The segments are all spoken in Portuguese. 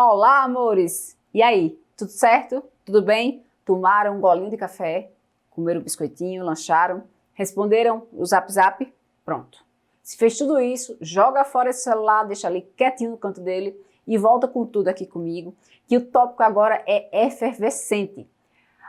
Olá, amores! E aí, tudo certo? Tudo bem? Tomaram um golinho de café? Comeram um biscoitinho? Lancharam? Responderam o zap? Pronto. Se fez tudo isso, joga fora esse celular, deixa ali quietinho no canto dele e volta com tudo aqui comigo, que o tópico agora é efervescente.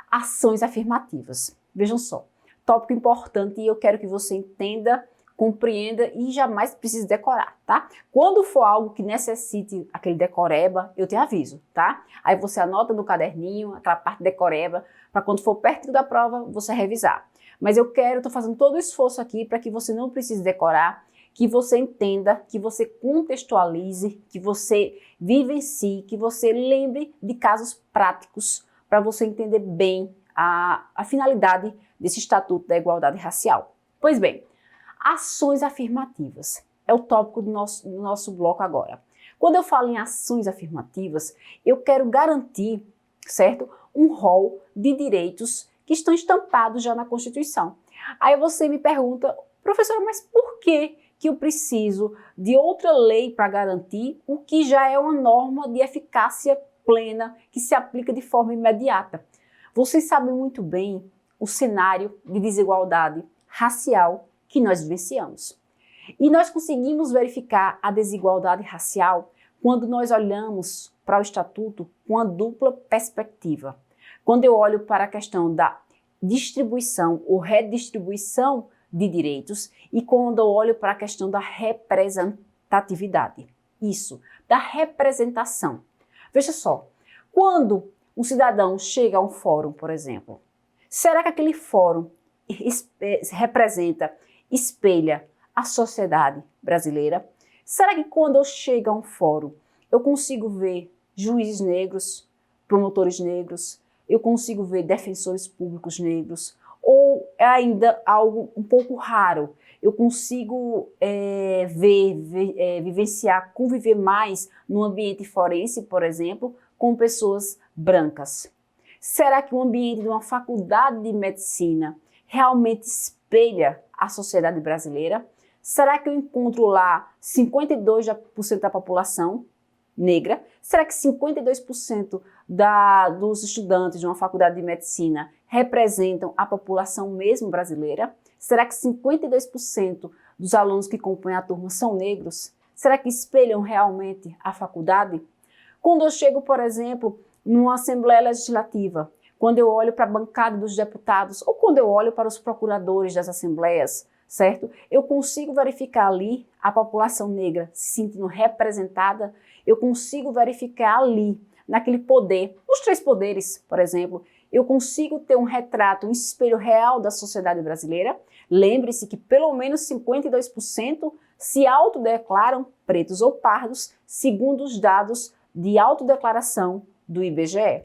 Ações afirmativas. Vejam só, tópico importante e eu quero que você entenda, compreenda e jamais precise decorar, tá? Quando for algo que necessite aquele decoreba, eu te aviso, tá? Aí você anota no caderninho, aquela parte decoreba, para quando for perto da prova, você revisar. Mas tô fazendo todo o esforço aqui para que você não precise decorar, que você entenda, que você contextualize, que você vivencie, que você lembre de casos práticos para você entender bem a finalidade desse Estatuto da Igualdade Racial. Pois bem, ações afirmativas é o tópico do nosso bloco agora. Quando eu falo em ações afirmativas, eu quero garantir, certo, um rol de direitos que estão estampados já na Constituição. Aí você me pergunta, professora, mas por que eu preciso de outra lei para garantir o que já é uma norma de eficácia plena que se aplica de forma imediata? Vocês sabem muito bem o cenário de desigualdade racial que nós vivenciamos. E nós conseguimos verificar a desigualdade racial quando nós olhamos para o Estatuto com uma dupla perspectiva. Quando eu olho para a questão da distribuição ou redistribuição de direitos e quando eu olho para a questão da representatividade. Isso, da representação. Veja só, quando um cidadão chega a um fórum, por exemplo, será que aquele fórum espelha a sociedade brasileira? Será que quando eu chego a um fórum, eu consigo ver juízes negros, promotores negros, eu consigo ver defensores públicos negros, ou é ainda algo um pouco raro, eu consigo vivenciar, conviver mais no ambiente forense, por exemplo, com pessoas brancas? Será que o ambiente de uma faculdade de medicina realmente espelha a sociedade brasileira? Será que eu encontro lá 52% da população negra? Será que 52% dos estudantes de uma faculdade de medicina representam a população mesmo brasileira? Será que 52% dos alunos que compõem a turma são negros? Será que espelham realmente a faculdade? Quando eu chego, por exemplo, numa Assembleia Legislativa, quando eu olho para a bancada dos deputados ou quando eu olho para os procuradores das assembleias, certo? Eu consigo verificar ali a população negra se sentindo representada, eu consigo verificar ali, naquele poder, os três poderes, por exemplo, eu consigo ter um retrato, um espelho real da sociedade brasileira. Lembre-se que pelo menos 52% se autodeclaram pretos ou pardos, segundo os dados de autodeclaração do IBGE.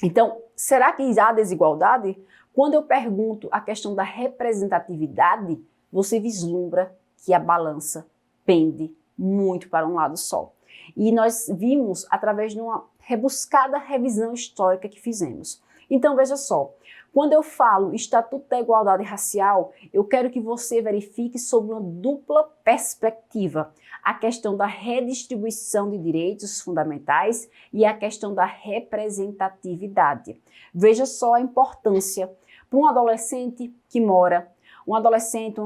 Então, será que há desigualdade? Quando eu pergunto a questão da representatividade, você vislumbra que a balança pende muito para um lado só. E nós vimos através de uma rebuscada revisão histórica que fizemos. Então, veja só, quando eu falo Estatuto da Igualdade Racial, eu quero que você verifique sob uma dupla perspectiva a questão da redistribuição de direitos fundamentais e a questão da representatividade. Veja só a importância para um adolescente que mora, uma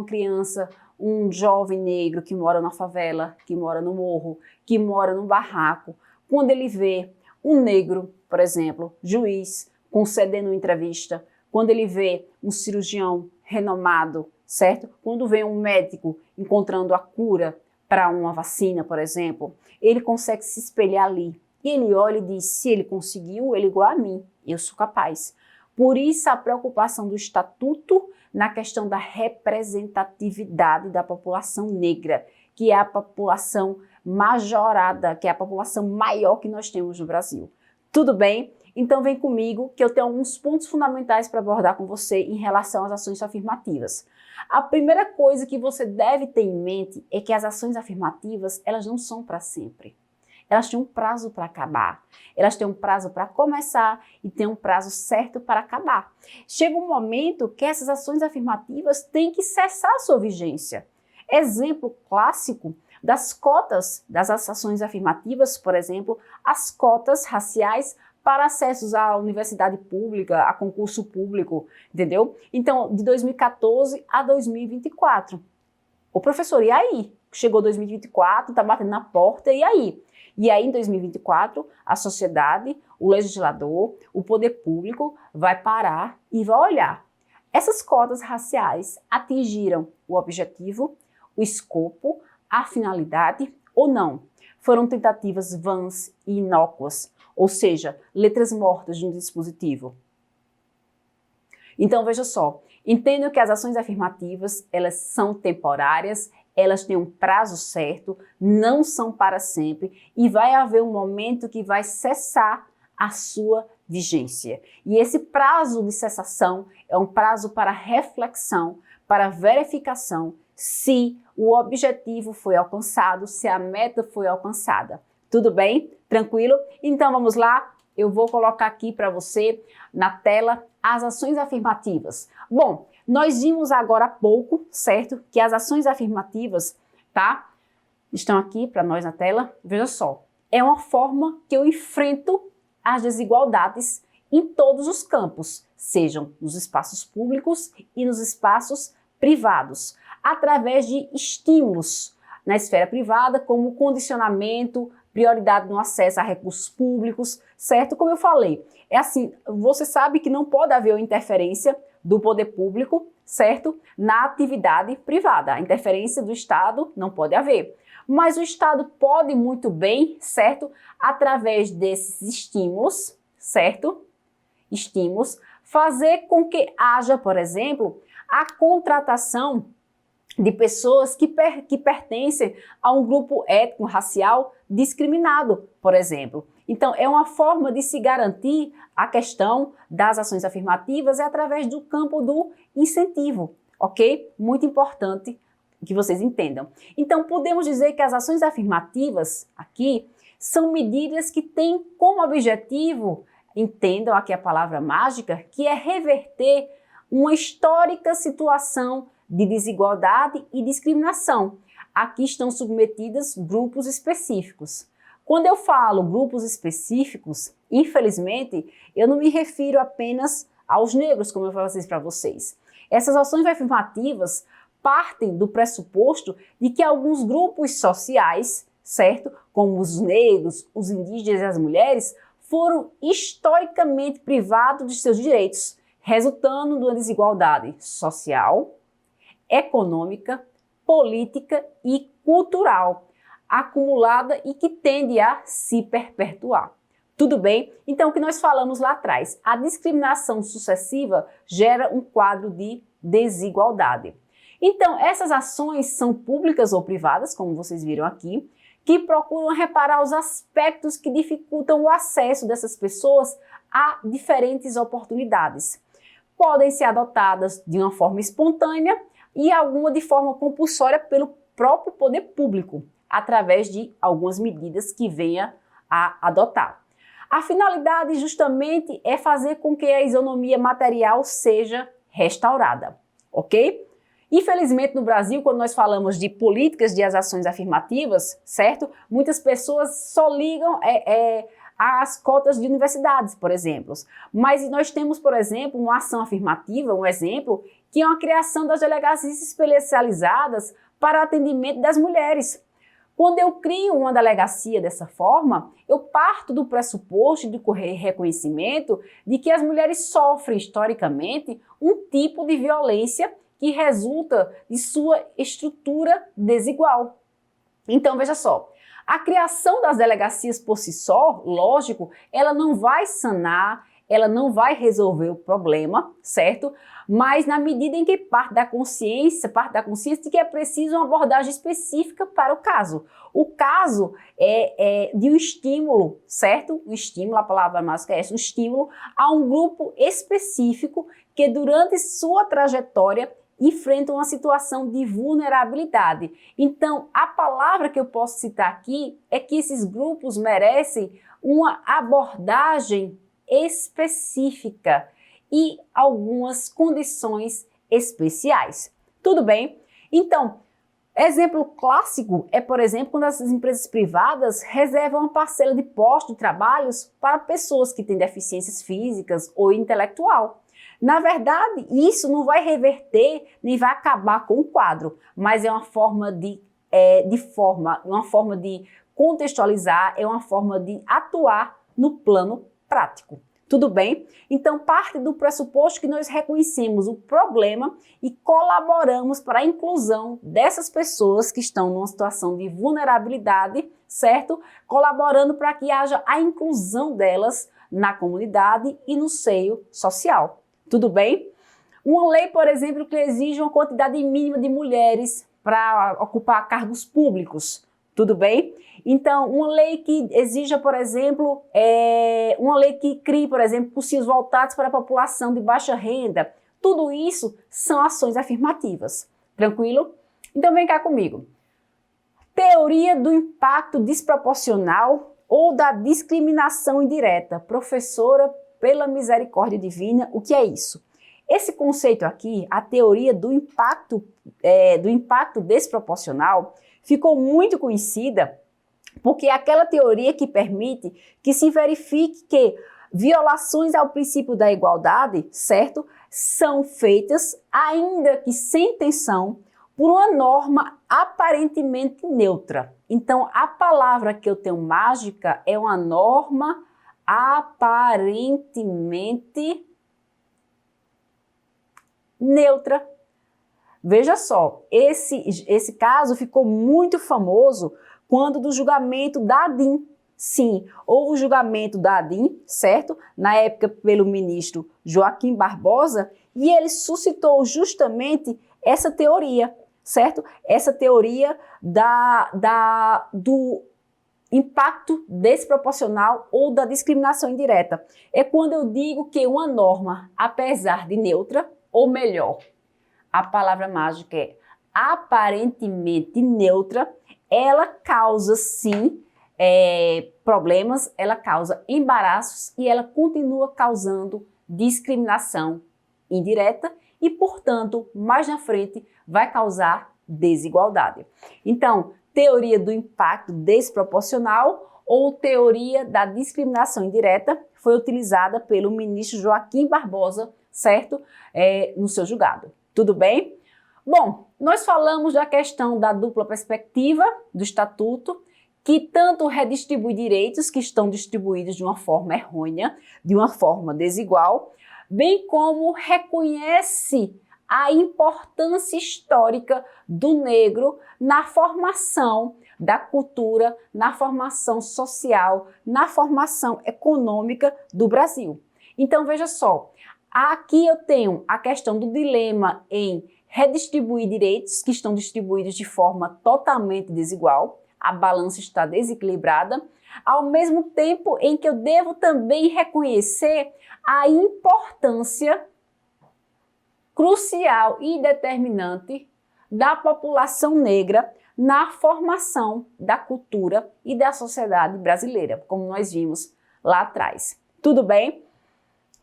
criança, um jovem negro que mora na favela, que mora no morro, que mora no barraco, quando ele vê um negro, por exemplo, juiz, concedendo uma entrevista, quando ele vê um cirurgião renomado, certo? Quando vê um médico encontrando a cura para uma vacina, por exemplo, ele consegue se espelhar ali. E ele olha e diz, se ele conseguiu, ele é igual a mim, eu sou capaz. Por isso a preocupação do Estatuto na questão da representatividade da população negra, que é a população majorada, que é a população maior que nós temos no Brasil. Tudo bem? Então vem comigo que eu tenho alguns pontos fundamentais para abordar com você em relação às ações afirmativas. A primeira coisa que você deve ter em mente é que as ações afirmativas, elas não são para sempre. Elas têm um prazo para acabar, elas têm um prazo para começar e têm um prazo certo para acabar. Chega um momento que essas ações afirmativas têm que cessar a sua vigência. Exemplo clássico das cotas das ações afirmativas, por exemplo, as cotas raciais para acessos à universidade pública, a concurso público, entendeu? Então, de 2014 a 2024. Ô professor, e aí? Chegou 2024, tá batendo na porta, e aí? E aí, em 2024, a sociedade, o legislador, o poder público vai parar e vai olhar. Essas cotas raciais atingiram o objetivo, o escopo, a finalidade ou não? Foram tentativas vãs e inócuas, ou seja, letras mortas de um dispositivo. Então, veja só, entendo que as ações afirmativas, elas são temporárias, elas têm um prazo certo, não são para sempre e vai haver um momento que vai cessar a sua vigência. E esse prazo de cessação é um prazo para reflexão, para verificação se o objetivo foi alcançado, se a meta foi alcançada. Tudo bem? Tranquilo? Então vamos lá, eu vou colocar aqui para você na tela as ações afirmativas. Bom, nós vimos agora há pouco, certo, que as ações afirmativas, tá, estão aqui para nós na tela. Veja só, é uma forma que eu enfrento as desigualdades em todos os campos, sejam nos espaços públicos e nos espaços privados, através de estímulos na esfera privada, como condicionamento, prioridade no acesso a recursos públicos, certo? Como eu falei, é assim, você sabe que não pode haver uma interferência do poder público, certo? Na atividade privada. A interferência do Estado não pode haver. Mas o Estado pode muito bem, certo? Através desses estímulos, certo? Estímulos, fazer com que haja, por exemplo, a contratação de pessoas que pertencem a um grupo étnico-racial discriminado, por exemplo. Então, é uma forma de se garantir a questão das ações afirmativas é através do campo do incentivo, ok? Muito importante que vocês entendam. Então, podemos dizer que as ações afirmativas aqui são medidas que têm como objetivo, entendam aqui a palavra mágica, que é reverter uma histórica situação de desigualdade e discriminação. Aqui estão submetidas grupos específicos. Quando eu falo grupos específicos, infelizmente, eu não me refiro apenas aos negros, como eu falei para vocês. Essas ações afirmativas partem do pressuposto de que alguns grupos sociais, certo, como os negros, os indígenas e as mulheres, foram historicamente privados de seus direitos, resultando de uma desigualdade social, econômica, política e cultural, acumulada e que tende a se perpetuar. Tudo bem? Então, o que nós falamos lá atrás, a discriminação sucessiva gera um quadro de desigualdade. Então, essas ações são públicas ou privadas, como vocês viram aqui, que procuram reparar os aspectos que dificultam o acesso dessas pessoas a diferentes oportunidades. Podem ser adotadas de uma forma espontânea e alguma de forma compulsória pelo próprio poder público, através de algumas medidas que venha a adotar. A finalidade justamente é fazer com que a isonomia material seja restaurada, ok? Infelizmente no Brasil, quando nós falamos de políticas de ações afirmativas, certo? Muitas pessoas só ligam às cotas de universidades, por exemplo. Mas nós temos, por exemplo, uma ação afirmativa, um exemplo, que é uma criação das delegacias especializadas para o atendimento das mulheres. Quando eu crio uma delegacia dessa forma, eu parto do pressuposto de reconhecimento de que as mulheres sofrem historicamente um tipo de violência que resulta de sua estrutura desigual. Então, veja só, a criação das delegacias por si só, lógico, ela não vai sanar, ela não vai resolver o problema, certo? Mas na medida em que parte da consciência de que é preciso uma abordagem específica para o caso. O caso é de um estímulo, certo? Um estímulo, a palavra mágica é essa, um estímulo a um grupo específico que durante sua trajetória enfrenta uma situação de vulnerabilidade. Então, a palavra que eu posso citar aqui é que esses grupos merecem uma abordagem específica e algumas condições especiais. Tudo bem? Então, Exemplo clássico é, por exemplo, quando as empresas privadas reservam uma parcela de postos de trabalhos para pessoas que têm deficiências físicas ou intelectual. Na verdade, isso não vai reverter nem vai acabar com o quadro, mas é uma forma de contextualizar, é uma forma de atuar no plano prático. Tudo bem? Então, parte do pressuposto que nós reconhecemos o problema e colaboramos para a inclusão dessas pessoas que estão numa situação de vulnerabilidade, certo? Colaborando para que haja a inclusão delas na comunidade e no seio social. Tudo bem? Uma lei, por exemplo, que exige uma quantidade mínima de mulheres para ocupar cargos públicos. Tudo bem? Então, uma lei que exija, por exemplo, uma lei que crie, por exemplo, cursinhos voltados para a população de baixa renda. Tudo isso são ações afirmativas. Tranquilo? Então, vem cá comigo. Teoria do impacto desproporcional ou da discriminação indireta. Professora, pela misericórdia divina, o que é isso? Esse conceito aqui, a teoria do impacto desproporcional, ficou muito conhecida porque é aquela teoria que permite que se verifique que violações ao princípio da igualdade, certo, são feitas, ainda que sem intenção, por uma norma aparentemente neutra. Então, a palavra que eu tenho mágica é uma norma aparentemente neutra. Veja só, esse caso ficou muito famoso quando do julgamento da ADIM. Sim, houve o julgamento da ADIM, certo? Na época pelo ministro Joaquim Barbosa, e ele suscitou justamente essa teoria, certo? Essa teoria do impacto desproporcional ou da discriminação indireta. É quando eu digo que uma norma, apesar de neutra, ou melhor, a palavra mágica é aparentemente neutra, ela causa sim problemas, ela causa embaraços e ela continua causando discriminação indireta e, portanto, mais na frente vai causar desigualdade. Então, teoria do impacto desproporcional ou teoria da discriminação indireta foi utilizada pelo ministro Joaquim Barbosa, certo? No seu julgado. Tudo bem? Bom, nós falamos da questão da dupla perspectiva do Estatuto, que tanto redistribui direitos que estão distribuídos de uma forma errônea, de uma forma desigual, bem como reconhece a importância histórica do negro na formação da cultura, na formação social, na formação econômica do Brasil. Então, veja só, aqui eu tenho a questão do dilema em redistribuir direitos que estão distribuídos de forma totalmente desigual, a balança está desequilibrada, ao mesmo tempo em que eu devo também reconhecer a importância crucial e determinante da população negra na formação da cultura e da sociedade brasileira, como nós vimos lá atrás. Tudo bem?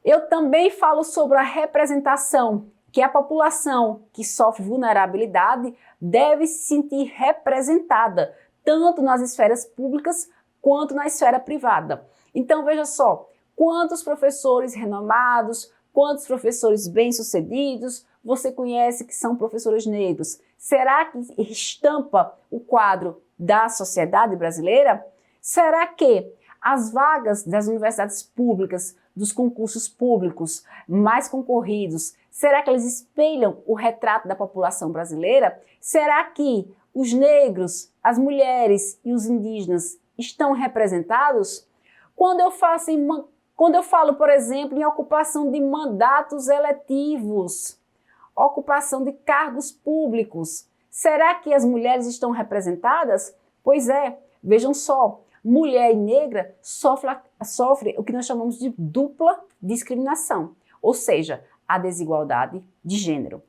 Eu também falo sobre a representação, que a população que sofre vulnerabilidade deve se sentir representada, tanto nas esferas públicas quanto na esfera privada. Então veja só, quantos professores renomados, quantos professores bem-sucedidos você conhece que são professores negros? Será que estampa o quadro da sociedade brasileira? Será que as vagas das universidades públicas, dos concursos públicos mais concorridos, será que eles espelham o retrato da população brasileira? Será que os negros, as mulheres e os indígenas estão representados? Quando eu falo, por exemplo, em ocupação de mandatos eletivos, ocupação de cargos públicos, será que as mulheres estão representadas? Pois é, vejam só, mulher e negra sofre o que nós chamamos de dupla discriminação, ou seja, a desigualdade de gênero.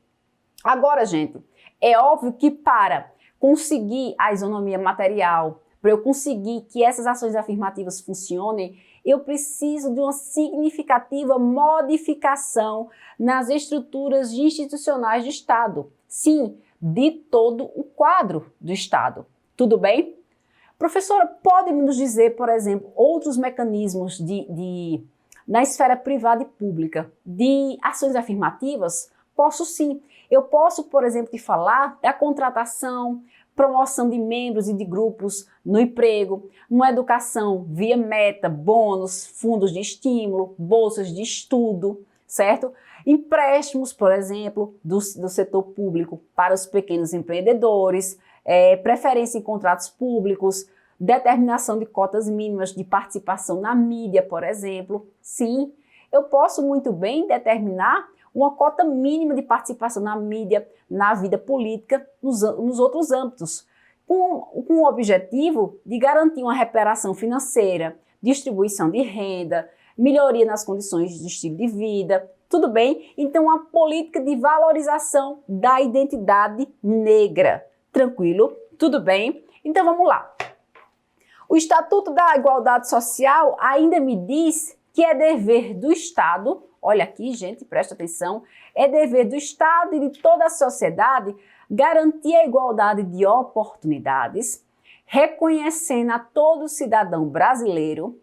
Agora, gente, é óbvio que para conseguir a isonomia material, para eu conseguir que essas ações afirmativas funcionem, eu preciso de uma significativa modificação nas estruturas institucionais do Estado. Sim, de todo o quadro do Estado. Tudo bem? Professora, pode nos dizer, por exemplo, outros mecanismos na esfera privada e pública de ações afirmativas? Posso sim. Eu posso, por exemplo, te falar da contratação, promoção de membros e de grupos no emprego, numa educação via meta, bônus, fundos de estímulo, bolsas de estudo, certo? Empréstimos, por exemplo, do setor público para os pequenos empreendedores, preferência em contratos públicos, determinação de cotas mínimas de participação na mídia, por exemplo. Sim, eu posso muito bem determinar uma cota mínima de participação na mídia, na vida política, nos outros âmbitos, com o objetivo de garantir uma recuperação financeira, distribuição de renda, melhoria nas condições de estilo de vida, tudo bem? Então, uma política de valorização da identidade negra. Tranquilo? Tudo bem? Então, vamos lá. O Estatuto da Igualdade Social ainda me diz que é dever do Estado, olha aqui, gente, presta atenção, é dever do Estado e de toda a sociedade garantir a igualdade de oportunidades, reconhecendo a todo cidadão brasileiro,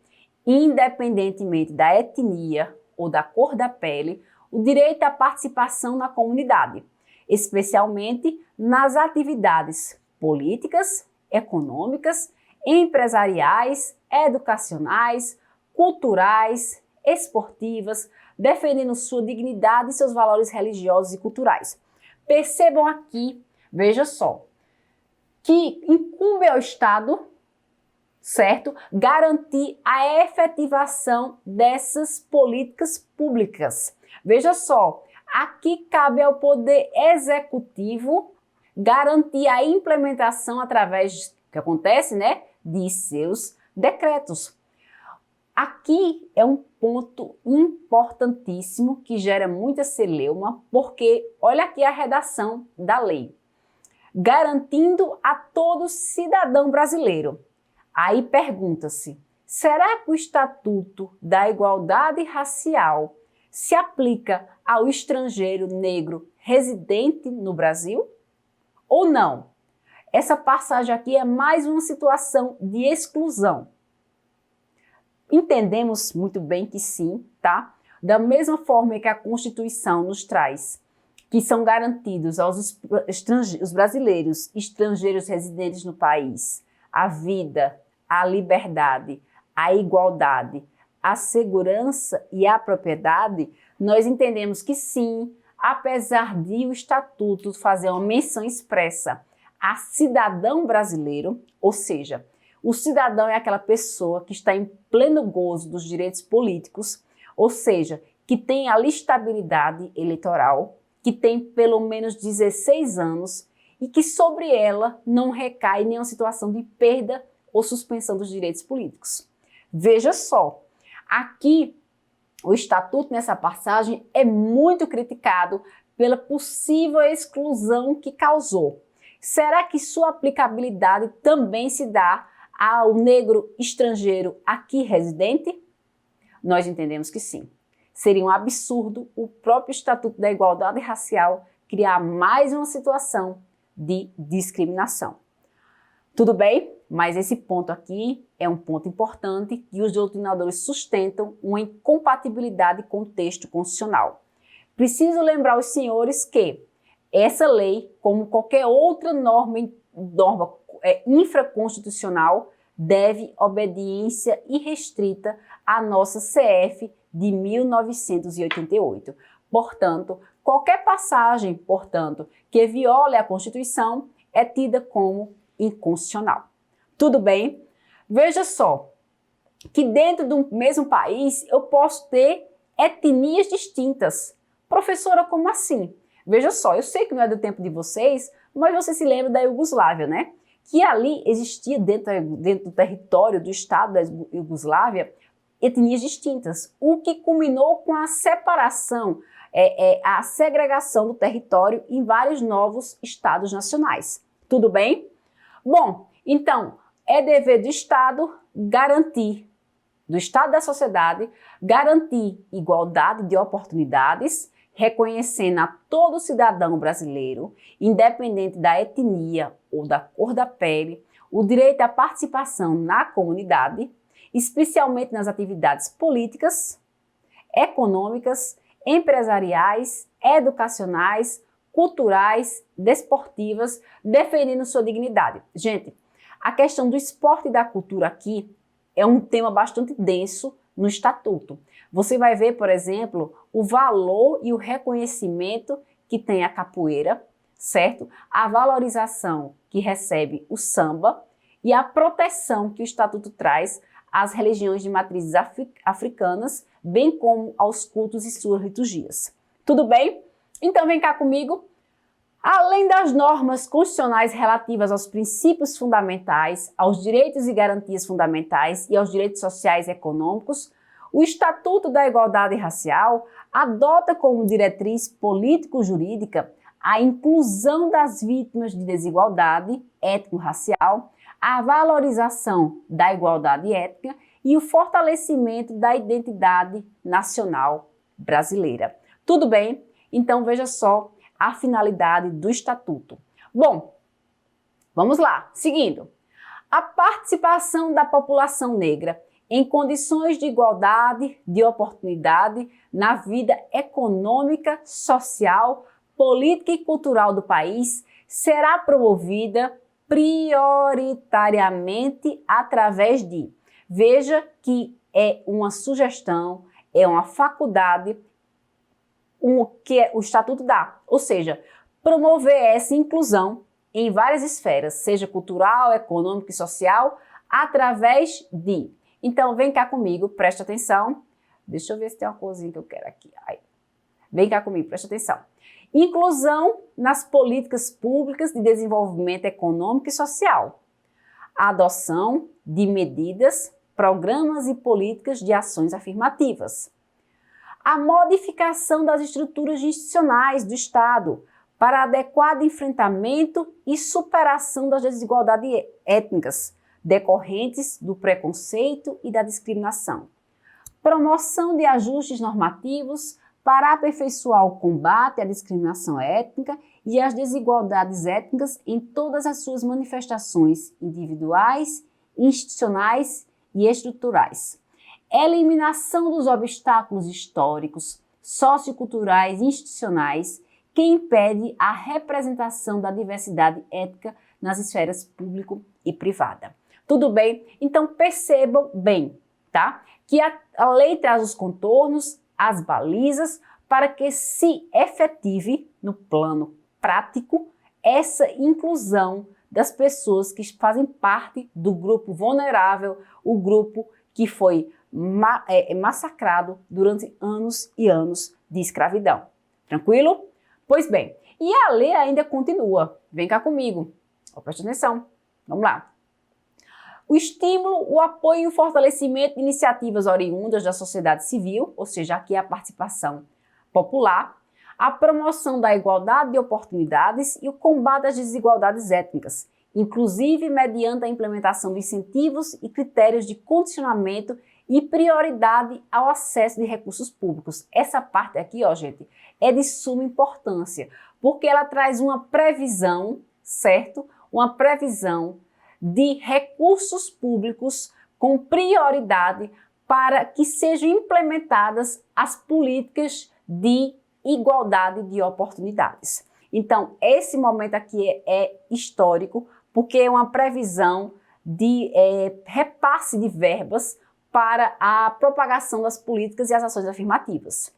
independentemente da etnia ou da cor da pele, o direito à participação na comunidade, especialmente nas atividades políticas, econômicas, empresariais, educacionais, culturais, esportivas, defendendo sua dignidade e seus valores religiosos e culturais. Percebam aqui, veja só, que incumbe ao Estado, certo, garantir a efetivação dessas políticas públicas. Veja só, aqui cabe ao Poder Executivo garantir a implementação através, que acontece, né, de seus decretos. Aqui é um ponto importantíssimo que gera muita celeuma, porque olha aqui a redação da lei. Garantindo a todo cidadão brasileiro. Aí pergunta-se, será que o Estatuto da Igualdade Racial se aplica ao estrangeiro negro residente no Brasil? Ou não? Essa passagem aqui é mais uma situação de exclusão. Entendemos muito bem que sim, tá? Da mesma forma que a Constituição nos traz que são garantidos aos os brasileiros estrangeiros residentes no país a vida, a liberdade, a igualdade, a segurança e a propriedade, nós entendemos que sim, apesar de o Estatuto fazer uma menção expressa a cidadão brasileiro, ou seja, o cidadão é aquela pessoa que está em pleno gozo dos direitos políticos, ou seja, que tem a listabilidade eleitoral, que tem pelo menos 16 anos e que sobre ela não recai nenhuma situação de perda ou suspensão dos direitos políticos. Veja só, aqui o Estatuto nessa passagem é muito criticado pela possível exclusão que causou. Será que sua aplicabilidade também se dá ao negro estrangeiro aqui residente? Nós entendemos que sim. Seria um absurdo o próprio Estatuto da Igualdade Racial criar mais uma situação de discriminação. Tudo bem? Mas esse ponto aqui é um ponto importante e os doutrinadores sustentam uma incompatibilidade com o texto constitucional. Preciso lembrar aos senhores que essa lei, como qualquer outra norma infraconstitucional, deve obediência irrestrita à nossa CF de 1988. Portanto, qualquer passagem, que viole a Constituição é tida como inconstitucional. Tudo bem? Veja só, que dentro do mesmo país eu posso ter etnias distintas. Professora, como assim? Veja só, eu sei que não é do tempo de vocês, mas você se lembra da Iugoslávia, né? Que ali existia dentro do território do Estado da Iugoslávia etnias distintas, o que culminou com a separação, a segregação do território em vários novos estados nacionais. Tudo bem? Bom, então, é dever do Estado da sociedade, garantir igualdade de oportunidades, reconhecendo a todo cidadão brasileiro, independente da etnia ou da cor da pele, o direito à participação na comunidade, especialmente nas atividades políticas, econômicas, empresariais, educacionais, culturais, desportivas, defendendo sua dignidade. Gente, a questão do esporte e da cultura aqui é um tema bastante denso no Estatuto. Você vai ver, por exemplo, o valor e o reconhecimento que tem a capoeira, certo? A valorização que recebe o samba e a proteção que o Estatuto traz às religiões de matrizes africanas, bem como aos cultos e suas liturgias. Tudo bem? Então vem cá comigo. Além das normas constitucionais relativas aos princípios fundamentais, aos direitos e garantias fundamentais e aos direitos sociais e econômicos, o Estatuto da Igualdade Racial adota como diretriz político-jurídica a inclusão das vítimas de desigualdade étnico-racial, a valorização da igualdade étnica e o fortalecimento da identidade nacional brasileira. Tudo bem? Então veja só a finalidade do Estatuto. Bom, vamos lá, seguindo. A participação da população negra em condições de igualdade de oportunidade na vida econômica, social, política e cultural do país será promovida prioritariamente através de, veja que é uma sugestão, é uma faculdade que o Estatuto dá, ou seja, promover essa inclusão em várias esferas, seja cultural, econômica e social, através de. Então, vem cá comigo, preste atenção. Deixa eu ver se tem uma coisinha que eu quero aqui. Aí. Vem cá comigo, preste atenção. Inclusão nas políticas públicas de desenvolvimento econômico e social. A adoção de medidas, programas e políticas de ações afirmativas. A modificação das estruturas institucionais do Estado para adequado enfrentamento e superação das desigualdades étnicas decorrentes do preconceito e da discriminação. Promoção de ajustes normativos para aperfeiçoar o combate à discriminação étnica e às desigualdades étnicas em todas as suas manifestações individuais, institucionais e estruturais. Eliminação dos obstáculos históricos, socioculturais e institucionais que impedem a representação da diversidade étnica nas esferas pública e privada. Tudo bem? Então percebam bem, tá? Que a lei traz os contornos, as balizas, para que se efetive no plano prático essa inclusão das pessoas que fazem parte do grupo vulnerável, o grupo que foi massacrado durante anos e anos de escravidão. Tranquilo? Pois bem, e a lei ainda continua. Vem cá comigo. Preste atenção. Vamos lá. O estímulo, o apoio e o fortalecimento de iniciativas oriundas da sociedade civil, ou seja, aqui a participação popular, a promoção da igualdade de oportunidades e o combate às desigualdades étnicas, inclusive mediante a implementação de incentivos e critérios de condicionamento e prioridade ao acesso de recursos públicos. Essa parte aqui, ó, gente, é de suma importância, porque ela traz uma previsão, certo? Uma previsão de recursos públicos com prioridade para que sejam implementadas as políticas de igualdade de oportunidades. Então, esse momento aqui é histórico, porque é uma previsão de repasse de verbas para a propagação das políticas e as ações afirmativas.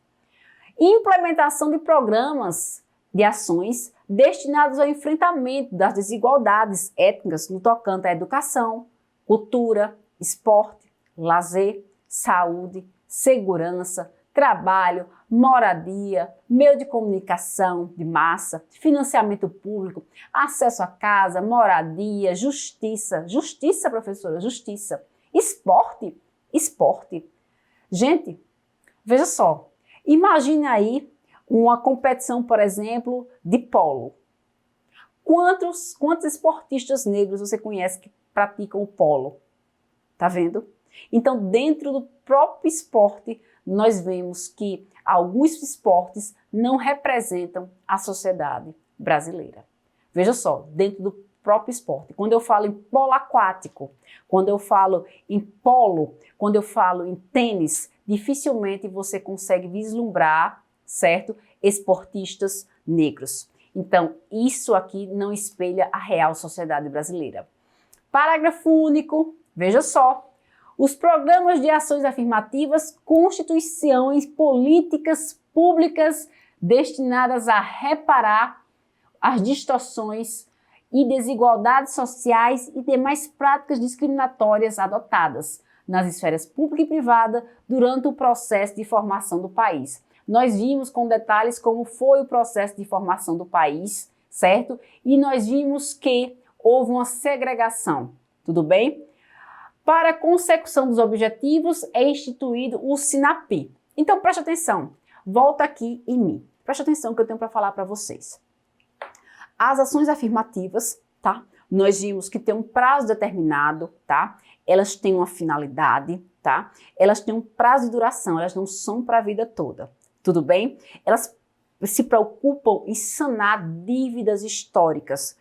Implementação de programas de ações destinados ao enfrentamento das desigualdades étnicas no tocante à educação, cultura, esporte, lazer, saúde, segurança, trabalho, moradia, meio de comunicação de massa, financiamento público, acesso à casa, moradia, justiça, professora, justiça, esporte. Gente, veja só, imagine aí uma competição, por exemplo, de polo. Quantos esportistas negros você conhece que praticam o polo? Tá vendo? Então, dentro do próprio esporte, nós vemos que alguns esportes não representam a sociedade brasileira. Veja só, dentro do próprio esporte, quando eu falo em polo aquático, quando eu falo em polo, quando eu falo em tênis, dificilmente você consegue vislumbrar, certo, esportistas negros. Então, isso aqui não espelha a real sociedade brasileira. Parágrafo único, veja só. Os programas de ações afirmativas constituem políticas públicas destinadas a reparar as distorções e desigualdades sociais e demais práticas discriminatórias adotadas nas esferas pública e privada durante o processo de formação do país. Nós vimos com detalhes como foi o processo de formação do país, certo? E nós vimos que houve uma segregação, tudo bem? Para a consecução dos objetivos é instituído o SINAPI. Então preste atenção, volta aqui em mim. Preste atenção que eu tenho para falar para vocês. As ações afirmativas, tá? Nós vimos que tem um prazo determinado, tá? Elas têm uma finalidade, tá? Elas têm um prazo de duração, elas não são para a vida toda, tudo bem? Elas se preocupam em sanar dívidas históricas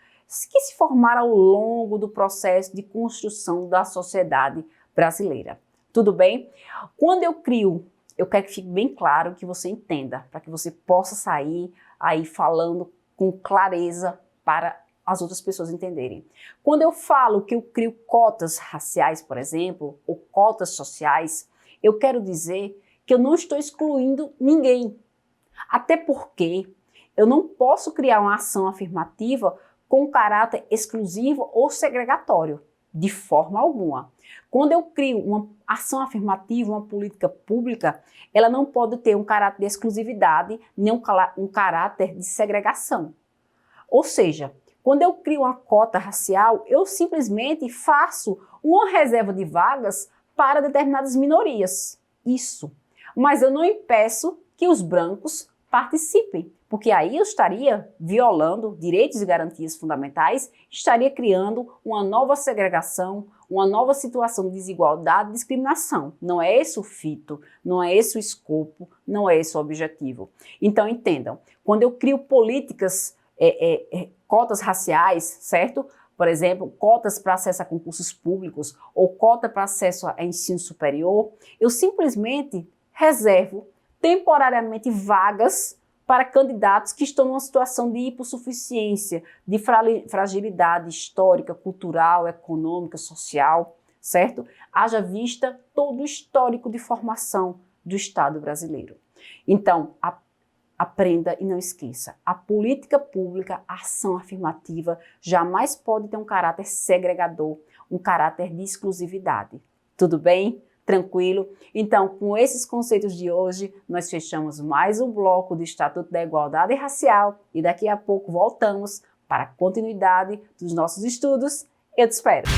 que se formaram ao longo do processo de construção da sociedade brasileira, tudo bem? Quando eu crio, eu quero que fique bem claro, que você entenda, para que você possa sair aí falando com clareza para as outras pessoas entenderem. Quando eu falo que eu crio cotas raciais, por exemplo, ou cotas sociais, eu quero dizer que eu não estou excluindo ninguém. Até porque eu não posso criar uma ação afirmativa com caráter exclusivo ou segregatório, de forma alguma. Quando eu crio uma ação afirmativa, uma política pública, ela não pode ter um caráter de exclusividade, nem um caráter de segregação. Ou seja, quando eu crio uma cota racial, eu simplesmente faço uma reserva de vagas para determinadas minorias. Isso. Mas eu não impeço que os brancos participem, porque aí eu estaria violando direitos e garantias fundamentais, estaria criando uma nova segregação, uma nova situação de desigualdade e discriminação. Não é esse o fito, não é esse o escopo, não é esse o objetivo. Então entendam, quando eu crio políticas, cotas raciais, certo? Por exemplo, cotas para acesso a concursos públicos ou cota para acesso a ensino superior, eu simplesmente reservo temporariamente vagas para candidatos que estão numa situação de hipossuficiência, de fragilidade histórica, cultural, econômica, social, certo? Haja vista todo o histórico de formação do Estado brasileiro. Então, aprenda e não esqueça, a política pública, a ação afirmativa, jamais pode ter um caráter segregador, um caráter de exclusividade. Tudo bem? Tranquilo? Então, com esses conceitos de hoje, nós fechamos mais um bloco do Estatuto da Igualdade Racial e daqui a pouco voltamos para a continuidade dos nossos estudos. Eu te espero!